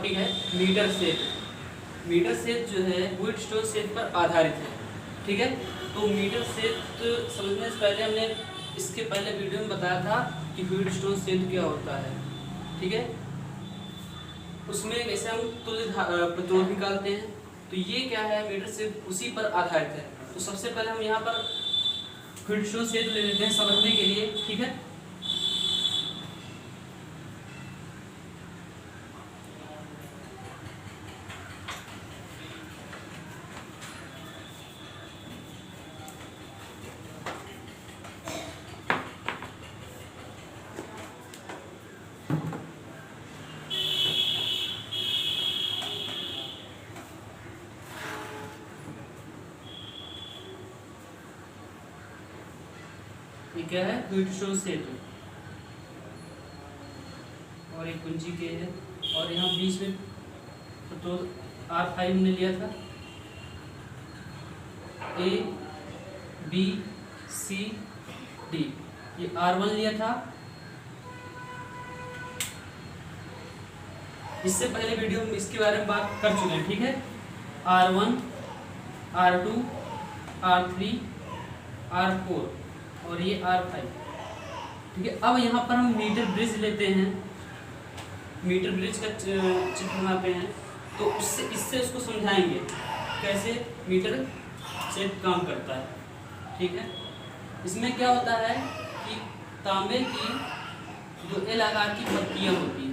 Topic है metre set. Metre set जो है व्हीटस्टोन सेट पर आधारित है, ठीक है। तो मीटर सेट समझने से पहले हमने इसके पहले वीडियो में बताया था कि व्हीटस्टोन सेट क्या होता है, ठीक है। उसमें कैसे हम तुल्य प्रतिरोध निकालते हैं, तो ये क्या है मीटर सेट उसी पर आधारित है। तो सबसे पहले हम यहाँ पर व्हीटस्टोन सेट ले लेते हैं समझने के लिए, ठीक है। ये क्या है व्हीटस्टोन सेट और एक कुंजी के है, और यहाँ बीच में तो R5 हमने लिया था, A B C D, ये R1 लिया था। इससे पहले वीडियो में इसके बारे में बात कर चुके हैं, ठीक है। R1 R2 R3 R4 और ये R5, ठीक है। अब यहाँ पर हम मीटर ब्रिज लेते हैं, मीटर ब्रिज का चित्र बनाते हैं, तो इससे उसको समझाएंगे कैसे मीटर सेट काम करता है, ठीक है। इसमें क्या होता है कि तांबे की जो एल आकार की पट्टियाँ होती हैं,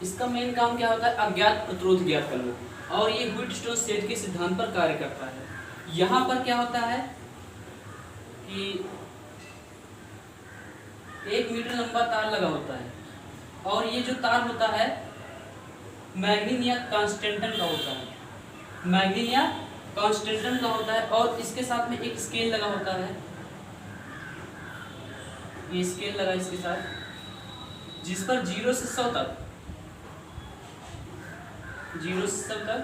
इसका मेन काम क्या होता है अज्ञात प्रतिरोध ज्ञात करना, और ये व्हीटस्टोन सेट के सिद्धांत पर कार्य करता है। यहाँ पर क्या होता है कि 1 मीटर लंबा तार लगा होता है, और ये जो तार होता है मैग्नीन या कांस्टेंटन का होता है, मैग्नीन या कांस्टेंटन का होता है, और इसके साथ में एक स्केल लगा होता है, ये स्केल लगा इसके साथ, जिस पर 0 से 100 तक, 0 से 100 तक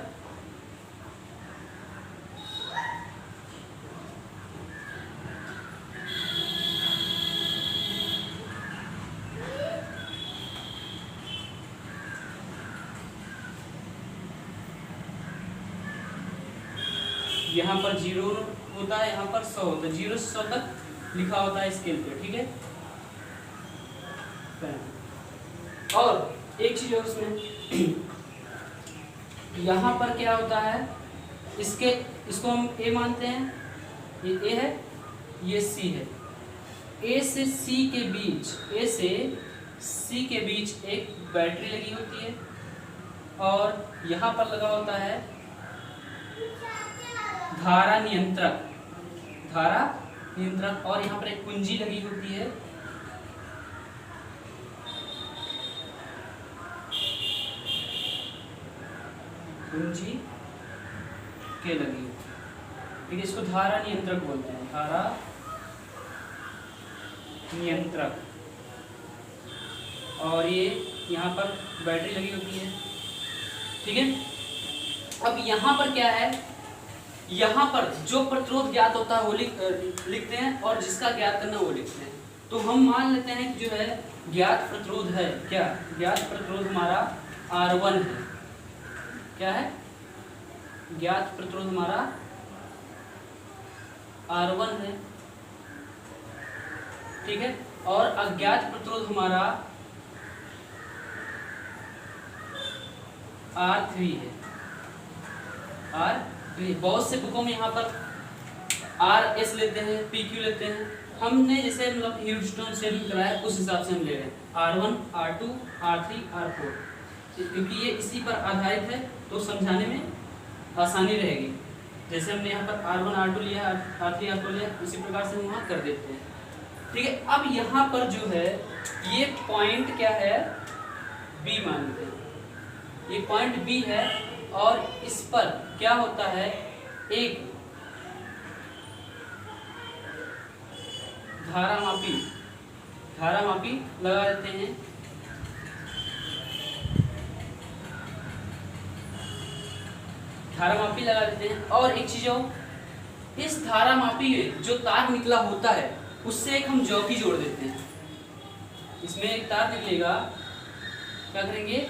यहाँ पर 0 होता है, यहाँ पर 100 होता है, 0 से 100 तक लिखा होता है स्केल पे, ठीक है। और एक चीज और उसमें यहाँ पर क्या होता है, इसको हम A मानते हैं, ये A है, ये C है। A से C के बीच एक बैटरी लगी होती है, और यहाँ पर लगा होता है धारा नियंत्रक, और यहाँ पर एक कुंजी लगी होती है, कुंजी के लगी, ठीक है। इसको धारा नियंत्रक बोलते हैं, धारा नियंत्रक, और ये यहाँ पर बैटरी लगी होती है, ठीक है। अब यहाँ पर क्या है, यहाँ पर जो प्रतिरोध ज्ञात होता है वो लिखते हैं, और जिसका ज्ञात करना वो लिखते हैं। तो हम मान लेते हैं कि जो है ज्ञात प्रतिरोध है, क्या ज्ञात प्रतिरोध हमारा R1 है, क्या है ज्ञात प्रतिरोध हमारा R1 है, ठीक है। और अज्ञात प्रतिरोध हमारा R3 है, R3। बहुत से बुकों में यहाँ पर RS लेते हैं, PQ लेते हैं, हमने जैसे मतलब व्हीटस्टोन सेट में कराया उस हिसाब से हम ले रहे हैं R1 R2 R3 R4, क्योंकि ये इसी पर आधारित है, तो समझाने में आसानी रहेगी। जैसे हमने यहाँ पर R1 R2 लिया, R3 R4 लिया, उसी प्रकार से हम वहाँ कर देते हैं। ठीक है। अब यहाँ पर जो है ये पॉइंट क्या है, बी मान लेते हैं, ये पॉइंट बी है और इस पर क्या होता है, एक धारामापी लगा देते हैं। धारामापी लगा देते हैं और एक चीज और, इस धारामापी में जो तार निकला होता है उससे एक हम जॉकी जोड़ देते हैं। इसमें एक तार निकलेगा, क्या करेंगे,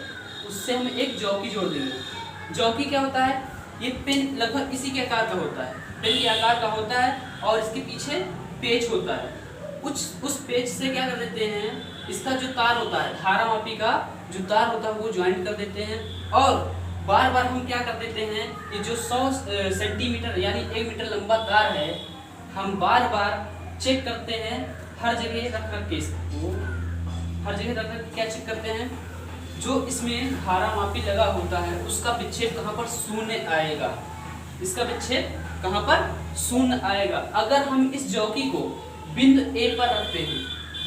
उससे हम एक जॉकी जोड़ देंगे। जॉकी क्या होता है, ये पेन लगभग इसी के आकार का होता है, पेन के आकार का होता है और इसके पीछे पेच होता है। उस पेच से क्या कर देते हैं, इसका जो तार होता है, धारामापी का जो तार होता है वो ज्वाइंट कर देते हैं और बार बार हम क्या कर देते हैं, ये जो 100 सेंटीमीटर यानी 1 मीटर लंबा तार है, हम बार बार चेक करते हैं, हर जगह रख कर के इसको हर जगह रख कर क्या चेक करते हैं, जो इसमें धारामापी लगा होता है उसका विक्षेप कहाँ पर शून्य आएगा, इसका विक्षेप कहाँ पर शून्य आएगा। अगर हम इस जॉकी को बिंदु ए पर रखते हैं,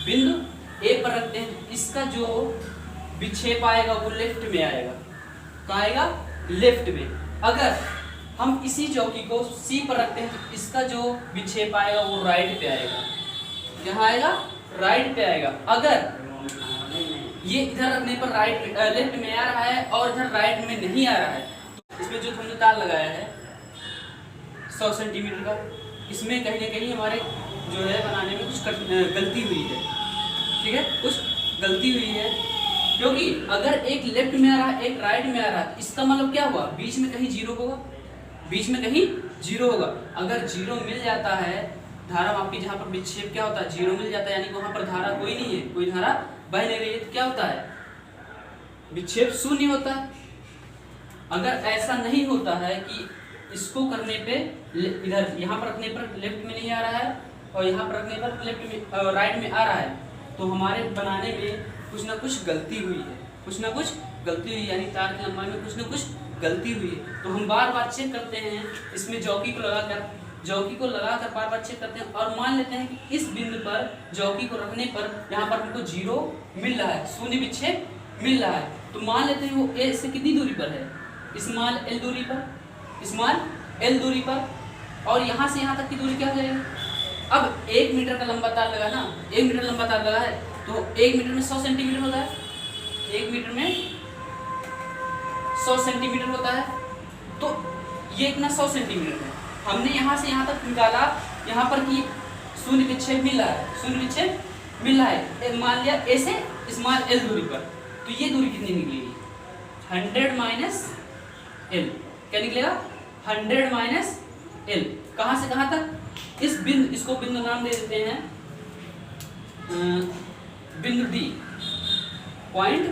बिंदु ए पर रखते हैं, तो इसका जो विक्षेप आएगा वो लेफ्ट में आएगा। कहाँ आएगा, लेफ्ट में। अगर हम इसी चौकी को सी पर रखते हैं तो इसका जो विक्षेप आएगा वो राइट पे आएगा। कहाँ आएगा, राइट पे आएगा। अगर ये इधर रखने पर लेफ्ट में आ रहा है और इधर राइट में नहीं आ रहा है, तो इसमें जो हमने तार लगाया है 100 सेंटीमीटर का, इसमें कहीं ना कहीं हमारे जो है बनाने में कुछ गलती हुई है। ठीक है, कुछ गलती हुई है, क्योंकि अगर एक लेफ्ट में आ रहा है एक राइट में आ रहा है तो इसका मतलब क्या हुआ, बीच में कहीं जीरो होगा, बीच में कहीं जीरो होगा। अगर जीरो मिल जाता है, धारामापी जहाँ पर विक्षेप क्या होता है, जीरो मिल जाता है, यानी वहां पर धारा कोई नहीं है, कोई धारा बह नहीं रही है, तो क्या होता है, विक्षेप शून्य होता है। अगर ऐसा नहीं होता है कि इसको करने पे इधर यहाँ पर रखने पर लेफ्ट में नहीं आ रहा है और यहाँ पर रखने पर लेफ्ट में राइट में आ रहा है, तो हमारे बनाने में कुछ ना कुछ गलती हुई है, कुछ ना कुछ गलती हुई, यानी तार की लंबाई में कुछ ना कुछ गलती हुई है। तो हम बार बार चेक करते हैं, इसमें जॉकी को लगाकर बार बार चेक करते हैं और मान लेते हैं कि इस बिंदु पर जॉकी को रखने पर यहाँ पर हमको जीरो मिल रहा है, शून्य विक्षेप मिल रहा है। तो मान लेते हैं वो ए से कितनी दूरी पर है, स्मॉल एल दूरी पर, स्मॉल एल दूरी पर, और यहाँ से यहाँ तक की दूरी क्या हो जाएगी। अब 1 मीटर का लंबा तार लगा ना, 1 मीटर लंबा तार लगा है, तो 1 मीटर में 100 सेंटीमीटर होता है, 1 मीटर में 100 सेंटीमीटर होता है, तो ये इतना 100 सेंटीमीटर है। हमने यहाँ से यहाँ तक निकाला, यहाँ पर कि शून्य विक्षेप मिल रहा है, शून्य विक्षेप मिल रहा है, मान लिया ए से स्मॉल एल दूरी पर, तो ये दूरी कितनी निकलेगी, 100 माइनस एल। क्या निकलेगा, 100 माइनस एल। कहाँ से कहाँ तक, इस बिंदु, इसको बिंदु नाम दे देते हैं बिंदु डी, पॉइंट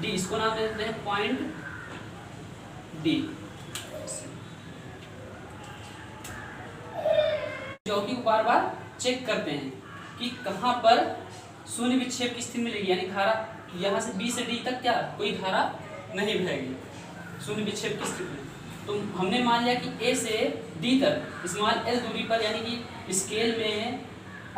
डी, इसको नाम दे देते हैं पॉइंट डी। चौकी को बार बार चेक करते हैं कि कहाँ पर शून्य विक्षेप की स्थिति मिलेगी, यानी धारा यहाँ से बी से डी तक क्या कोई धारा नहीं बहेगी शून्य विक्षेप की स्थिति में। तो हमने मान लिया कि ए से डी तक स्मॉल एल दूरी पर, यानी कि स्केल में,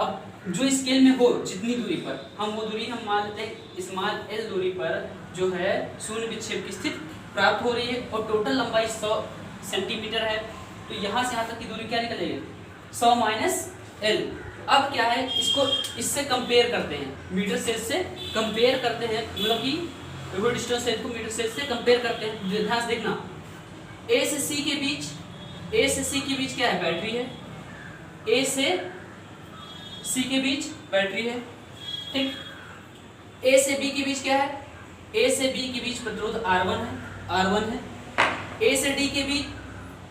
अब जो स्केल में हो जितनी दूरी पर, हम वो दूरी हम मान लेते हैं स्मॉल एल दूरी पर जो है शून्य विक्षेप की स्थिति प्राप्त हो रही है और टोटल लंबाई 100 सेंटीमीटर है। तो यहाँ से यहाँ तक की दूरी क्या निकलेगी, 100 माइनस एल। अब क्या है, इसको इससे कंपेयर करते हैं, मीटर सेल से कंपेयर करते हैं, मतलब कि वो डिस्टेंस सेल को मीटर सेल से कंपेयर करते हैं। ध्यान से देखना, ए से सी के बीच, ए से सी के बीच क्या है, बैटरी है, ए से सी के बीच बैटरी है, ठीक। ए से बी के बीच क्या है, ए से बी के बीच प्रतिरोध R1 है, R1 है। ए से डी के बीच,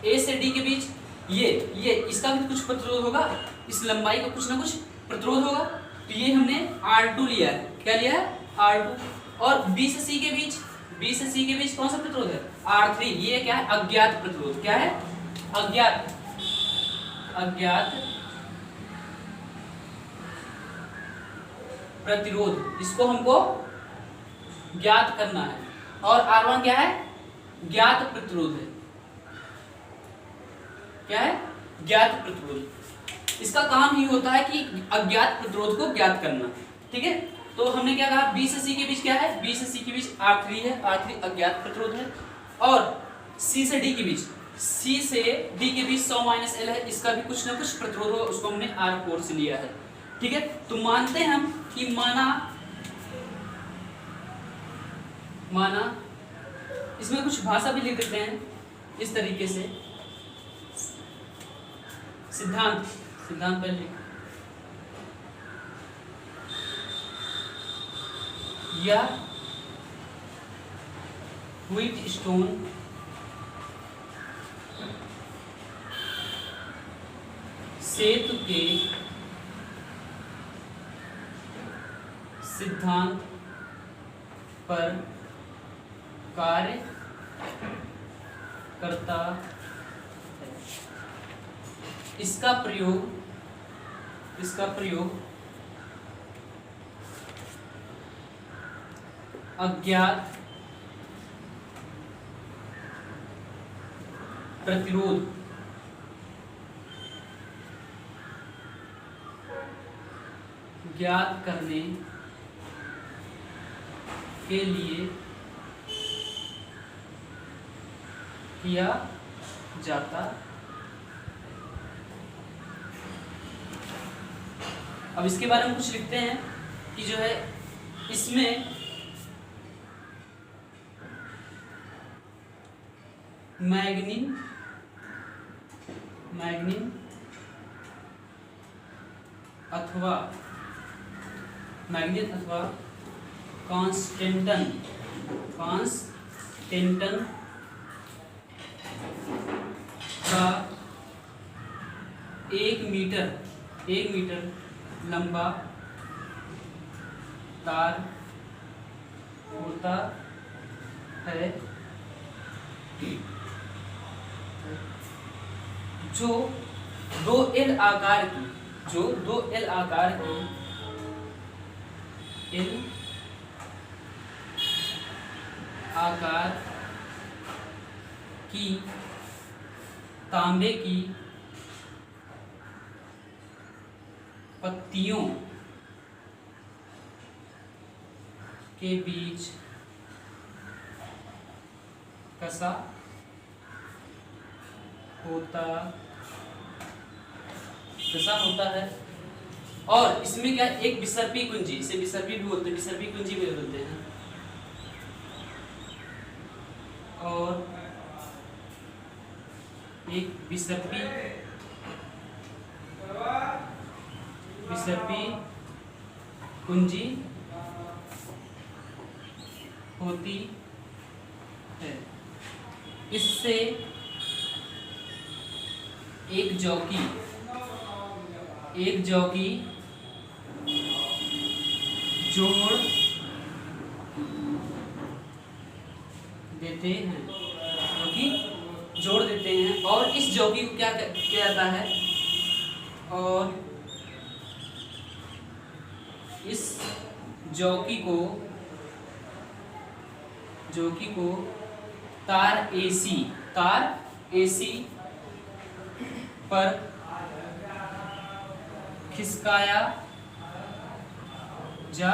ए से डी के बीच ये इसका भी कुछ प्रतिरोध होगा, इस लंबाई का कुछ ना कुछ प्रतिरोध होगा, तो ये हमने R2 लिया है। क्या लिया है, R2। और बी से सी के बीच, बी से सी के बीच कौन सा प्रतिरोध है, R3। ये क्या है, अज्ञात प्रतिरोध। क्या है, अज्ञात प्रतिरोध, इसको हमको ज्ञात करना है। और R1 क्या है, ज्ञात प्रतिरोध है। क्या है, ज्ञात प्रतिरोध। इसका काम ही होता है कि अज्ञात प्रतिरोध को ज्ञात करना। ठीक है, तो हमने क्या कहा, बी से सी के बीच क्या है, बी से सी के बीच R3 है, R3 अज्ञात प्रतिरोध है, और सी से डी के बीच, सी से डी के बीच 100 - L है, इसका भी कुछ ना कुछ प्रतिरोध होगा, उसको हमने R4 से लिया है। ठीक है, तो मानते हैं हम कि माना इसमें कुछ भाषा भी लिख देते हैं इस तरीके से, सिद्धांत पहले या व्हीटस्टोन सेतु के सिद्धांत पर कार्य करता है। इसका प्रयोग अज्ञात प्रतिरोध ज्ञात करने के लिए किया जाता। अब इसके बारे में कुछ लिखते हैं कि जो है इसमें मैग्नीन अथवा कांस्टेंटन का 1 मीटर लंबा तार होता है जो 2L आकार की तांबे की पत्तियों के बीच कसा होता है, और इसमें क्या एक विसर्पी कुंजी, इसे विसर्पी भी बोलते हैं, विसर्पी कुंजी भी बोलते हैं, और एक विसर्पी कुंजी होती है। इससे एक जॉकी जोड़ देते हैं, और इस जॉकी को क्या किया जाता है, और इस जॉकी को तार AC पर खिसकाया जा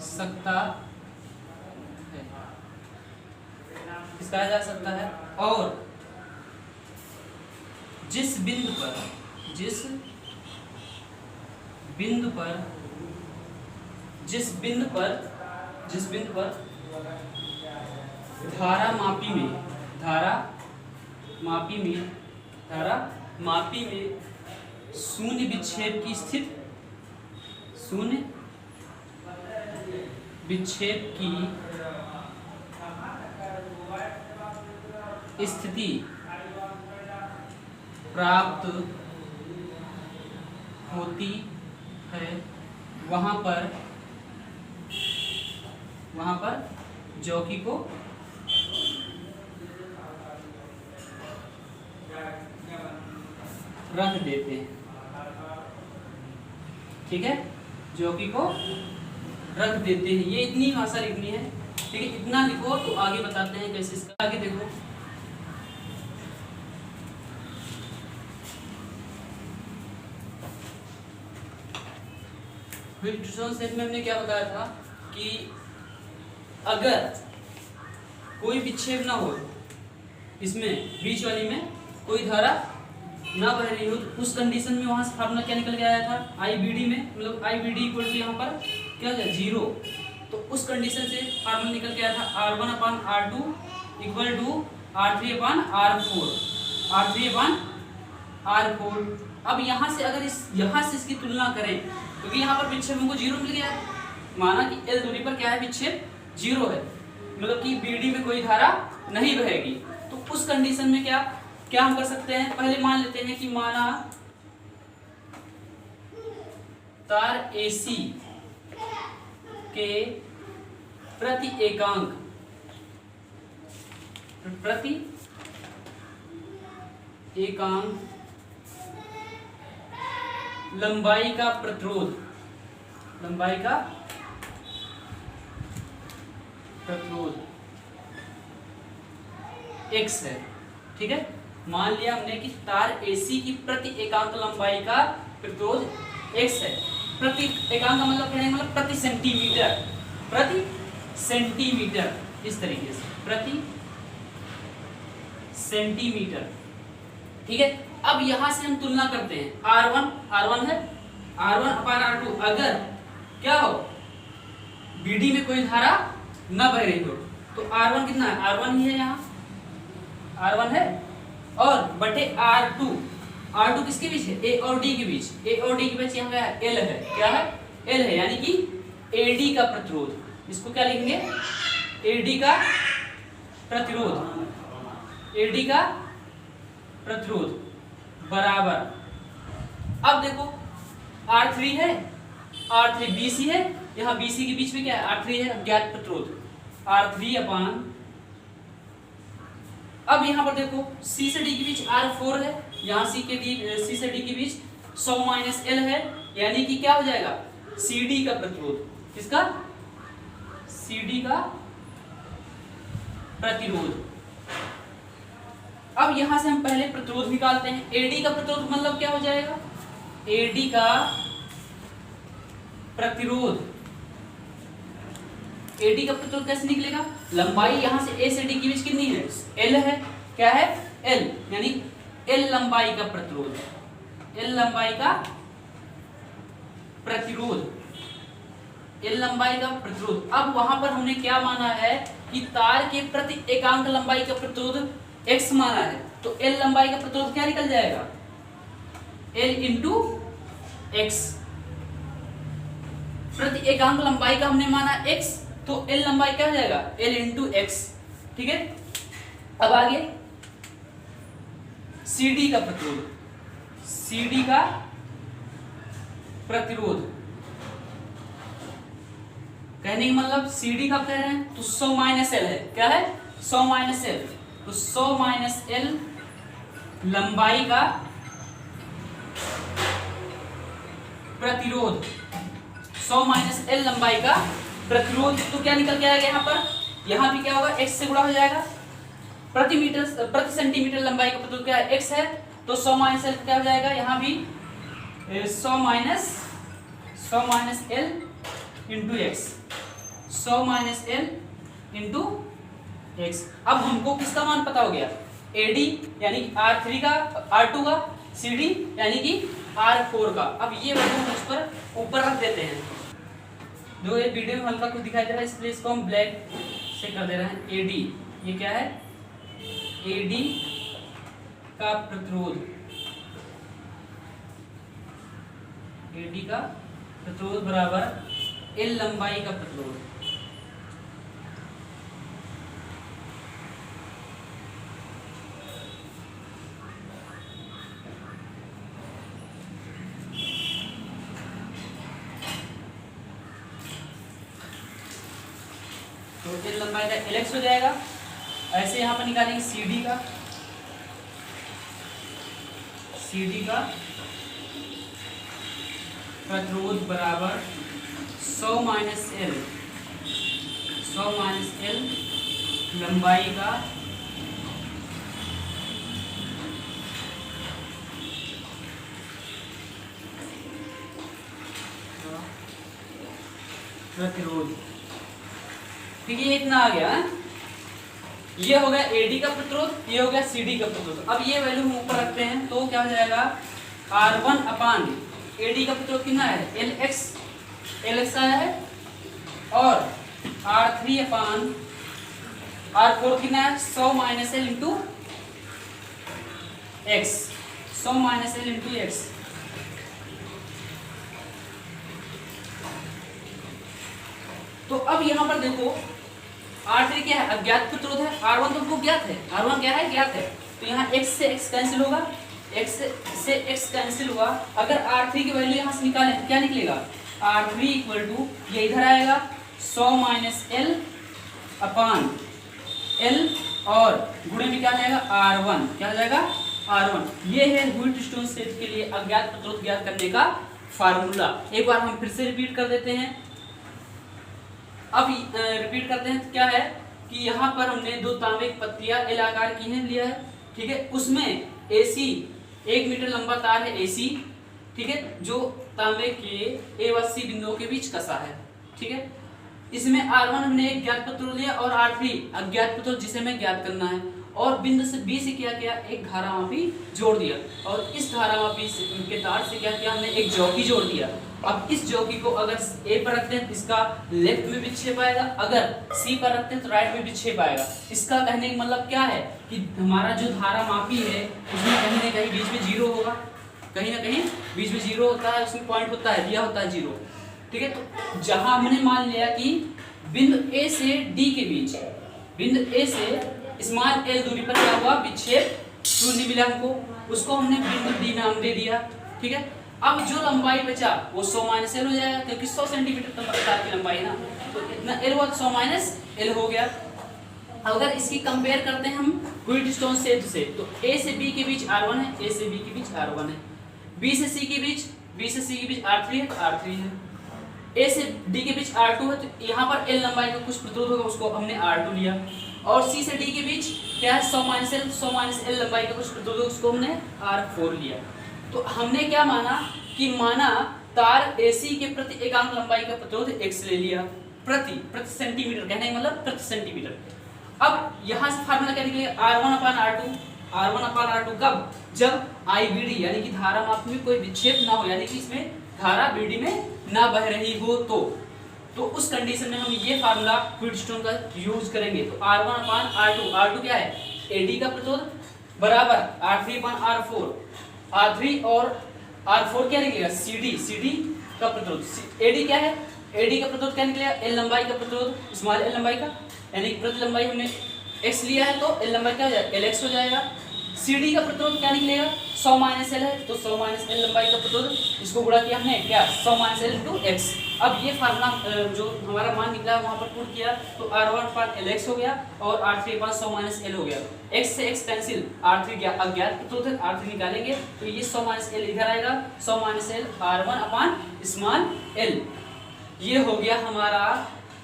सकता है, और जिस बिंदु पर धारा मापी में शून्य विक्षेप की स्थिति प्राप्त होती है, वहां पर जॉकी को रख देते हैं। ठीक है, जॉकी को रख देते हैं। ये इतनी भाषा लिखनी है। ठीक है, इतना लिखो तो आगे बताते हैं कैसे इसका। आगे देखो, फिर ट्यूशन सेट में हमने क्या बताया था कि अगर कोई विक्षेप ना हो, इसमें बीच वाली में कोई धारा ना बह रही हो, तो उस कंडीशन में वहां से फार्मूला क्या निकल के आया था, IBD में, मतलब IBD इक्वल टू यहाँ पर क्या हो जाए 0। तो उस कंडीशन से फार्मूला निकल के आया था R1/R2 equal to R3/R4, R3/R4। अब यहाँ से अगर यहाँ से इसकी तुलना करें, क्योंकि यहाँ पर विक्षेप हमको 0 मिल गया है, माना कि L दूरी पर क्या है, विक्षेप 0 है, मतलब कि BD में कोई धारा नहीं बहेगी। तो उस कंडीशन में क्या हम कर सकते हैं, पहले मान लेते हैं कि माना तार AC के प्रति एकांक लंबाई का प्रतिरोध x है। ठीक है, मान लिया हमने कि तार AC की प्रति एकांक लंबाई का प्रतिरोध x है। प्रति एकांक का मतलब क्या है, मतलब प्रति सेंटीमीटर, इस तरीके से प्रति सेंटीमीटर। ठीक है, अब यहां से हम तुलना करते हैं, R1 है, R1/R2 अगर क्या हो, BD में कोई धारा न बह रही हो, तो R1 कितना है, R1 ही है, यहाँ R1 है, और बटे R2 किसके बीच है, A और D के बीच, A और D के बीच यहाँ क्या है, L है, क्या है, L है, यानी कि AD का प्रतिरोध, इसको क्या लिखेंगे, AD का प्रतिरोध बराबर, अब देखो R3 है, R3 BC है, यहाँ BC के बीच में क्या है, R3 है, ज्ञात प्रतिरोध R3/, अब यहाँ पर देखो C से D के बीच R4 है, यहाँ C से D के बीच 100 - L है, यानी कि क्या हो जाएगा, CD का प्रतिरोध, किसका, CD का प्रतिरोध। अब यहां से हम पहले प्रतिरोध निकालते हैं, AD का प्रतिरोध मतलब क्या हो जाएगा, AD का प्रतिरोध, AD का प्रतिरोध कैसे निकलेगा, लंबाई यहां से A से D के बीच कितनी है, L है, क्या है, L, यानी L लंबाई का प्रतिरोध, L लंबाई का प्रतिरोध। अब वहां पर हमने क्या माना है कि तार के प्रति एकांक लंबाई का प्रतिरोध x माना है, तो L लंबाई का प्रतिरोध क्या निकल जाएगा, L × x, प्रति एकांक लंबाई का हमने माना x, तो L लंबाई क्या हो जाएगा, L × x। ठीक है, अब आगे CD का प्रतिरोध, कहने का मतलब CD कब कह रहे हैं, तो 100 - L है, क्या है, 100 - L, तो 100 - L लंबाई का प्रतिरोध, 100 - L लंबाई का प्रतिरोध, तो क्या निकल के आएगा, यहाँ पर यहाँ भी क्या होगा, x से गुणा हो जाएगा, प्रति सेंटीमीटर लंबाई का प्रतिरोध क्या है, x है, तो 100 - L क्या हो जाएगा, यहाँ भी 100 - L × x, 100 - L × x। अब हमको किसका मान पता हो गया, AD यानी कि R3 का, R2 का, CD यानी कि R4 का। अब ये वैल्यू हम उस पर ऊपर रख देते हैं, जो ये वीडियो में हल्का कुछ दिखाई दे रहा है, इसलिए इसको हम ब्लैक से कर दे रहे हैं। AD ये क्या है, AD का प्रतिरोध, AD का प्रतिरोध बराबर L लंबाई का प्रतिरोध। तो L लंबाई का LX हो जाएगा। ऐसे यहाँ पर निकालेंगे CD का प्रतिरोध बराबर 100 - L लंबाई का प्रतिरोध। ठीक है, ये इतना आ गया है। ये हो गया एडी का प्रतिरोध, ये हो गया सीडी का प्रतिरोध। अब ये वैल्यू हम ऊपर रखते हैं तो क्या हो जाएगा, R1 अपान एडी का प्रतिरोध कितना है, LX आया है, और R3 अपान R4 कितना है, 100 minus L into x, 100 minus L into x. तो अब यहां पर देखो R3 क्या है, अज्ञात प्रतिरोध है, R1 तो हमको ज्ञात है, R1 क्या है, ज्ञात है। तो यहाँ x से x कैंसिल होगा, x से x कैंसिल हुआ। अगर R3 की वैल्यू यहाँ से निकालें क्या निकलेगा, R3 इक्वल टू ये इधर आएगा 100 माइनस L अपान L, और गुणे में क्या जाएगा, R1, क्या हो जाएगा, R1। ये है व्हीटस्टोन सेट के लिए अज्ञात प्रतिरोध ज्ञात करने का फार्मूला। एक बार हम फिर से रिपीट कर देते हैं। अब रिपीट करते हैं तो क्या है कि यहाँ पर हमने दो तांबे की पत्तियां एल आकार की हैं लिया है, ठीक है। उसमें AC 1 मीटर लंबा तार है AC, ठीक है, जो तांबे के A व C बिंदुओं के बीच कसा है, ठीक है। इसमें R1 हमने एक ज्ञात प्रतिरोध लिया और R3 अज्ञात प्रतिरोध जिसे हमें ज्ञात करना है, और बिंदु से B से क्या किया, एक धारामापी जोड़ दिया, और इस धारामापी के तार से क्या किया, हमने एक जॉकी जोड़ दिया। अब इस जॉकी को अगर A पर रखते हैं तो इसका लेफ्ट में विक्षेप आएगा, अगर C पर रखते हैं तो राइट में विक्षेप आएगा। इसका कहने का मतलब क्या है कि हमारा जो धारामापी है उसमें कहीं ना कहीं बीच में जीरो होगा, कहीं ना कहीं बीच में जीरो होता है, उसमें पॉइंट होता है, दिया होता है जीरो, ठीक है। तो जहां हमने मान लिया कि बिंदु A से D के बीच, बिंदु A से स्मॉल l दूरी पर क्या हुआ, विक्षेप शून्य मिला हमको, उसको हमने बिंदु D नाम दे दिया, ठीक है। अब जो लंबाई बचा वो 100 माइनस L हो जाएगा, क्योंकि 100 सेंटीमीटर तक तार की लंबाई ना, तो इतना L हुआ, 100 माइनस L हो गया। अगर इसकी कंपेयर करते हैं हम व्हीटस्टोन सेट से, तो A से B के बीच R1 है, A से B के बीच R1 है, B से C के बीच, B से C के बीच R3 है, तो R3 है, A से D के बीच R2 है, तो यहाँ पर L लंबाई का कुछ प्रतिरोध होगा, उसको हमने R2 लिया, और C से D के बीच क्या है, 100 माइनस L लंबाई का कुछ प्रतिरोध, उसको हमने R4 लिया। तो हमने क्या माना कि तार AC के प्रति एकांक लंबाई का प्रतिरोध x ले लिया, प्रति सेंटीमीटर, कहने का मतलब प्रति सेंटीमीटर। अब यहाँ से फार्मूला क्या निकलेगा, R1 अपान R2 कब, जब IBD यानी कि धारा मापी में कोई विक्षेप ना हो, यानी कि इसमें धारा BD में ना बह रही हो, तो उस कंडीशन में हम ये फार्मूला व्हीटस्टोन का यूज करेंगे। तो R1 अपान R2 क्या है, AD का प्रतिरोध बराबर R3 अपान R4, R3 और R4 क्या निकलेगा, CD का प्रतिरोध। AD क्या है, AD का प्रतिरोध क्या निकलेगा, L लंबाई का प्रतिरोध, स्मॉल L लंबाई का, यानी कि प्रति लंबाई हमने x लिया है तो L लंबाई क्या हो जाएगा, LX हो जाएगा। CD का प्रतिरोध क्या निकलेगा, 100 माइनस L है, तो 100 माइनस L लंबाई का प्रतिरोध, इसको गुणा किया हमने क्या, 100 माइनस L इंटू x। अब ये फार्मूला जो हमारा मान निकला वहां पर पुट किया, तो R1 अपान LX हो गया, और R3 अपान 100 माइनस L हो गया। x से x कैंसिल, R3 अज्ञात प्रतिरोध है, R3 निकालेंगे तो ये 100 माइनस L इधर आएगा, 100 माइनस L R1 अपान स्मॉल L। ये हो गया हमारा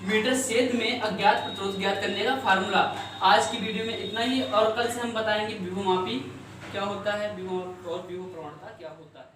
मीटर क्षेत्र में अज्ञात प्रतिरोध ज्ञात करने का फार्मूला। आज की वीडियो में इतना ही, और कल से हम बताएंगे विभव मापी क्या होता है, विभव और विभव प्रवणता क्या होता है।